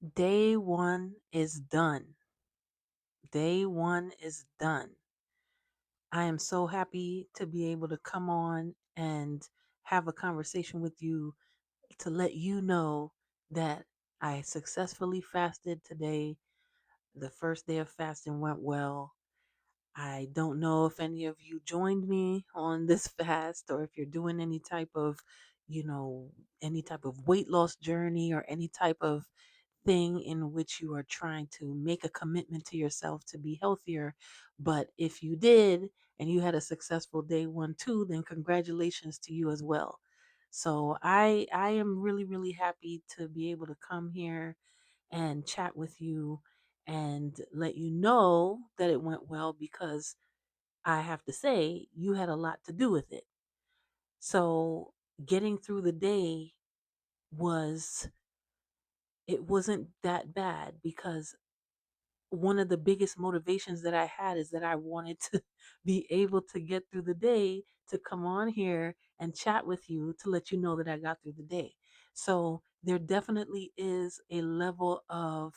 Day one is done. Day one is done. I am so happy to be able to come on and have a conversation with you to let you know that I successfully fasted today. The first day of fasting went well. I don't know if any of you joined me on this fast or if you're doing any type of, you know, any type of weight loss journey or any type of thing in which you are trying to make a commitment to yourself to be healthier. But if you did and you had a successful day one too, then congratulations to you as well. So I am really really happy to be able to come here and chat with you and let you know that it went well because I have to say you had a lot to do with it. So getting through the day was it wasn't that bad because one of the biggest motivations that I had is that I wanted to be able to get through the day to come on here and chat with you to let you know that I got through the day. So there definitely is a level of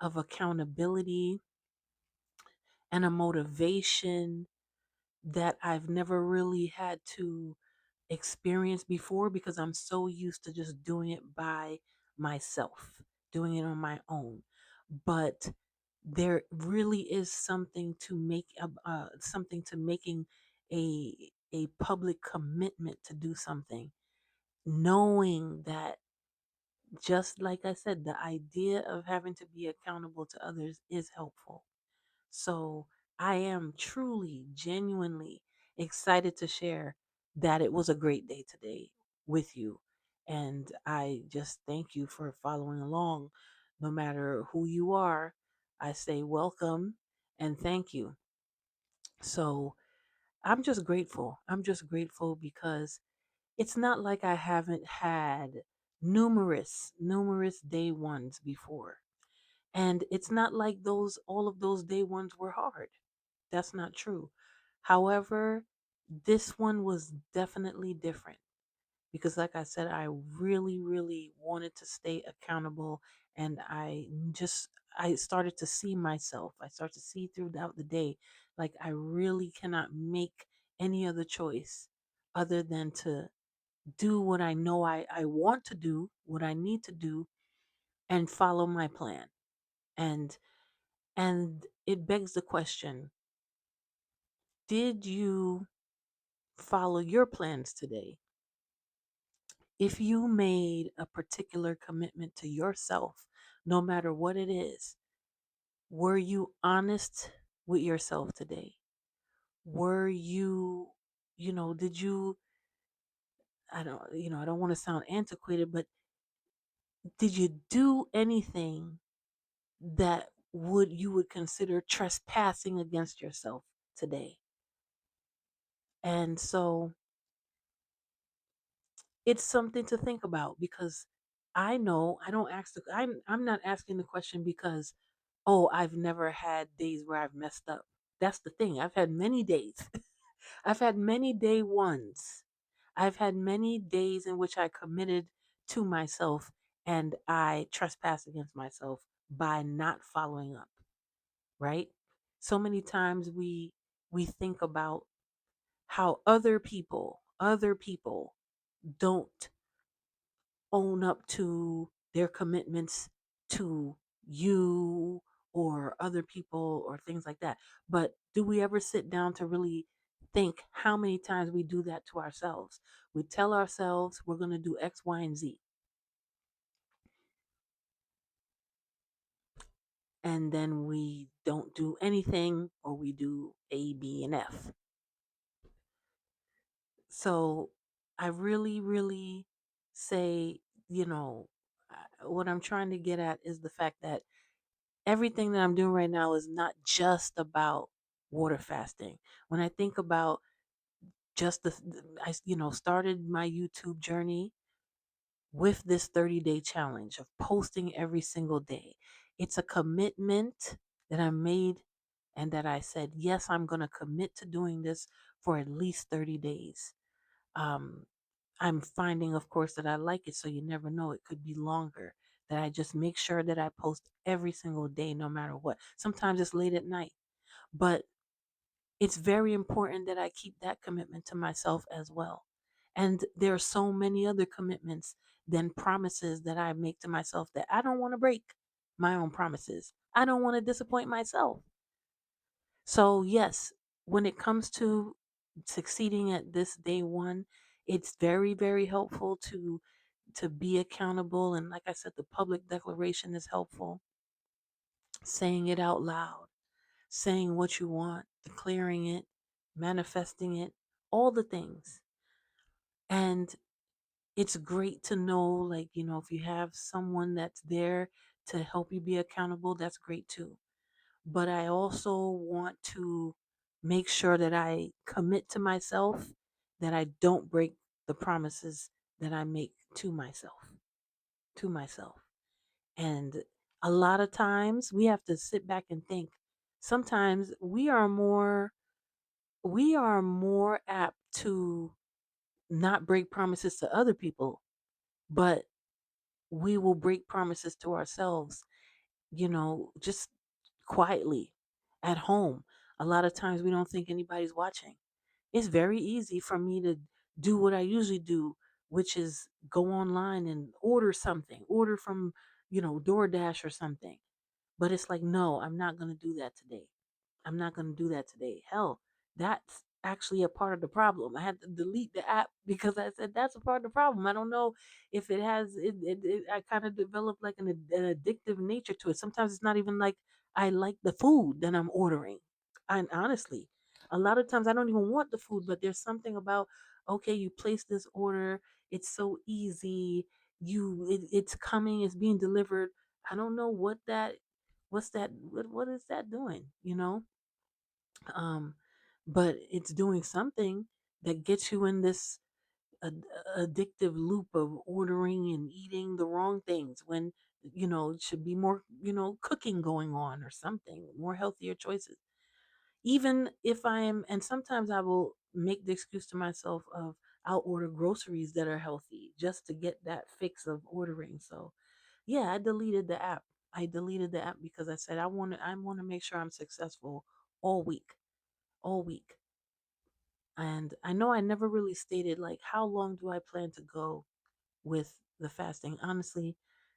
accountability and a motivation that I've never really had to experience before because I'm so used to just doing it by myself, doing it on my own. But there really is something to making a public commitment to do something, knowing that just like I said, the idea of having to be accountable to others is helpful. So I am truly, genuinely excited to share that it was a great day today with you. And I just thank you for following along. No matter who you are, I say welcome and thank you. So I'm just grateful. I'm just grateful because it's not like I haven't had numerous day ones before. And it's not like all of those day ones were hard. That's not true. However, this one was definitely different because, like I said, I really, really wanted to stay accountable. And I started to see myself. I started to see throughout the day, like I really cannot make any other choice other than to do what I know I want to do, what I need to do, and follow my plan. And and it begs the question, did you follow your plans today? If you made a particular commitment to yourself, no matter what it is, were you honest with yourself today? Were you, did you, I don't want to sound antiquated, but did you do anything that you would consider trespassing against yourself today? And so it's something to think about because I know I don't ask the I'm not asking the question because oh, I've never had days where I've messed up. That's the thing. I've had many days. I've had many day ones. I've had many days in which I committed to myself and I trespassed against myself by not following up, right? So many times we think about how other people don't own up to their commitments to you or other people or things like that. But do we ever sit down to really think how many times we do that to ourselves? We tell ourselves we're going to do X, Y, and Z, and then we don't do anything or we do A, B, and F. So I really, really say, you know, what I'm trying to get at is the fact that everything that I'm doing right now is not just about water fasting. When I think about just started my YouTube journey with this 30-day challenge of posting every single day. It's a commitment that I made and that I said, yes, I'm going to commit to doing this for at least 30 days. Um, I'm finding, of course, that I like it, so you never know. It could be longer. that I just make sure that I post every single day, no matter what. Sometimes it's late at night, but it's very important that I keep that commitment to myself as well. And there are so many other commitments than promises that I make to myself that I don't want to break my own promises. I don't want to disappoint myself. So, yes, when it comes to succeeding at this day one, it's very, very helpful to be accountable. And like I said, the public declaration is helpful. Saying it out loud, saying what you want, declaring it, manifesting it, all the things. And it's great to know, like, if you have someone that's there to help you be accountable, that's great too. But I also want to make sure that I commit to myself, that I don't break the promises that I make to myself. And a lot of times we have to sit back and think. Sometimes we are more apt to not break promises to other people, but we will break promises to ourselves, just quietly at home. A lot of times we don't think anybody's watching. It's very easy for me to do what I usually do, which is go online and order something, order from, DoorDash or something. But it's like, no, I'm not going to do that today. I'm not going to do that today. Hell, that's actually a part of the problem. I had to delete the app because I said that's a part of the problem. I don't know if it has I kind of developed like an addictive nature to it. Sometimes it's not even like I like the food that I'm ordering. And honestly, a lot of times I don't even want the food, but there's something about, okay, you place this order, it's so easy. It's coming, it's being delivered. I don't know what is that doing, um but it's doing something that gets you in this ad- addictive loop of ordering and eating the wrong things when it should be more cooking going on or something more healthier choices. Even if I am, and sometimes I will make the excuse to myself of I'll order groceries that are healthy just to get that fix of ordering. So yeah, I deleted the app because I said I want to make sure I'm successful all week, all week. And I know I never really stated like how long do I plan to go with the fasting. Honestly,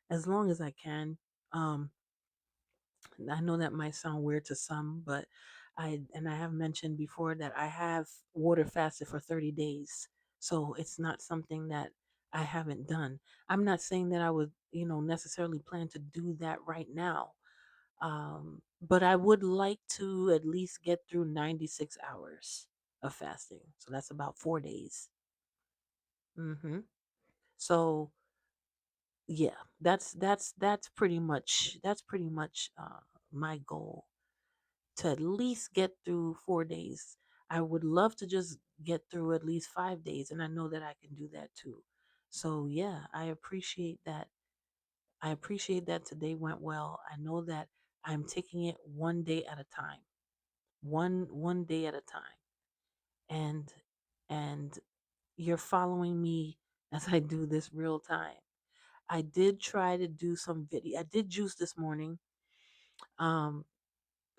as long as I can. Um I know that might sound weird to some, but I have mentioned before that I have water fasted for 30 days. So it's not something that I haven't done. I'm not saying that I would, necessarily plan to do that right now. But I would like to at least get through 96 hours of fasting. So that's about 4 days. Mhm. So, yeah, that's pretty much my goal, to at least get through 4 days. I would love to just get through at least 5 days, and I know that I can do that too. So yeah, I appreciate that today went well. I know that I'm taking it one day at a time. One day at a time. And and you're following me as I do this real time. I did try to do some video. I did juice this morning. Um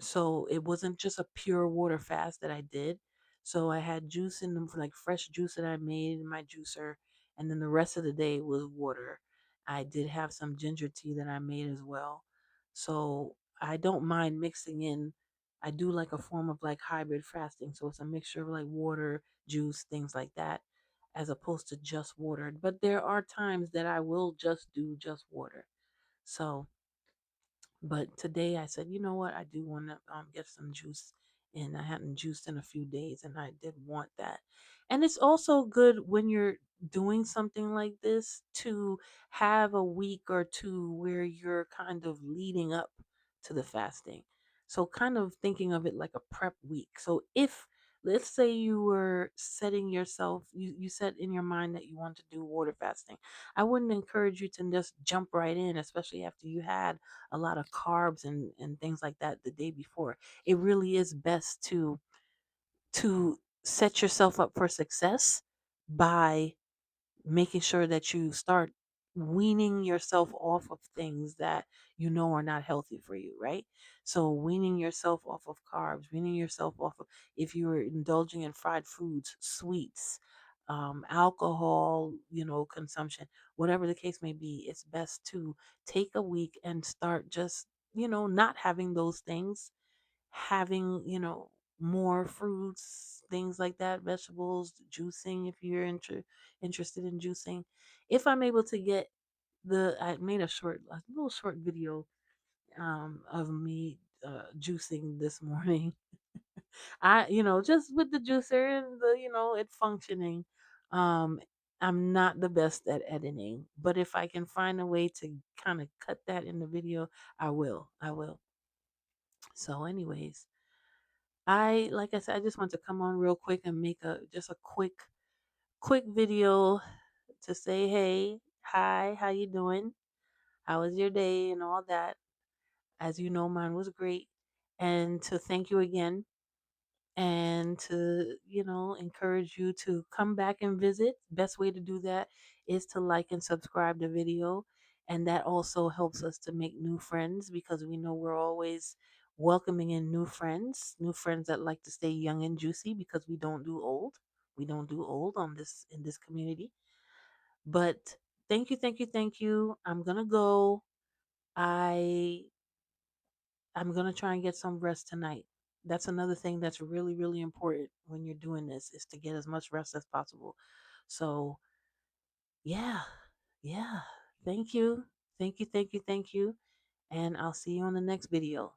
So it wasn't just a pure water fast that I did. So I had juice in them, like fresh juice that I made in my juicer, and then the rest of the day was water. I did have some ginger tea that I made as well. So I don't mind mixing in. I do like a form of like hybrid fasting. So it's a mixture of like water, juice, things like that, as opposed to just water. But there are times that I will just do just water. So but today I said, you know what? I do want to get some juice in. I hadn't juiced in a few days and I did want that. And it's also good when you're doing something like this to have a week or two where you're kind of leading up to the fasting. So, kind of thinking of it like a prep week. So, if let's say you were setting yourself, you set in your mind that you want to do water fasting, I wouldn't encourage you to just jump right in, especially after you had a lot of carbs and things like that the day before. It really is best to set yourself up for success by making sure that you start weaning yourself off of things that you know are not healthy for you, right? So weaning yourself off of carbs, weaning yourself off of, if you're indulging in fried foods, sweets, alcohol, consumption, whatever the case may be, it's best to take a week and start just, not having those things, having, more fruits, things like that, vegetables, juicing if you're interested in juicing. If I'm able to get I made a little short video of me juicing this morning. Just with the juicer and it functioning. Um, I'm not the best at editing, but if I can find a way to kind of cut that in the video, I will. I will. So, anyways, like I said, I just want to come on real quick and make a quick video to say, hey, hi, how you doing? How was your day and all that? As you know, mine was great. And to thank you again, and to, encourage you to come back and visit. Best way to do that is to like and subscribe the video. And that also helps us to make new friends, because we know we're always welcoming in new friends that like to stay young and juicy, because we don't do old. We don't do old on this in this community. But thank you, thank you, thank you. I'm gonna go. I I'm gonna try and get some rest tonight. That's another thing that's really, really important when you're doing this, is to get as much rest as possible. So yeah, yeah. Thank you. Thank you, thank you, thank you. And I'll see you on the next video.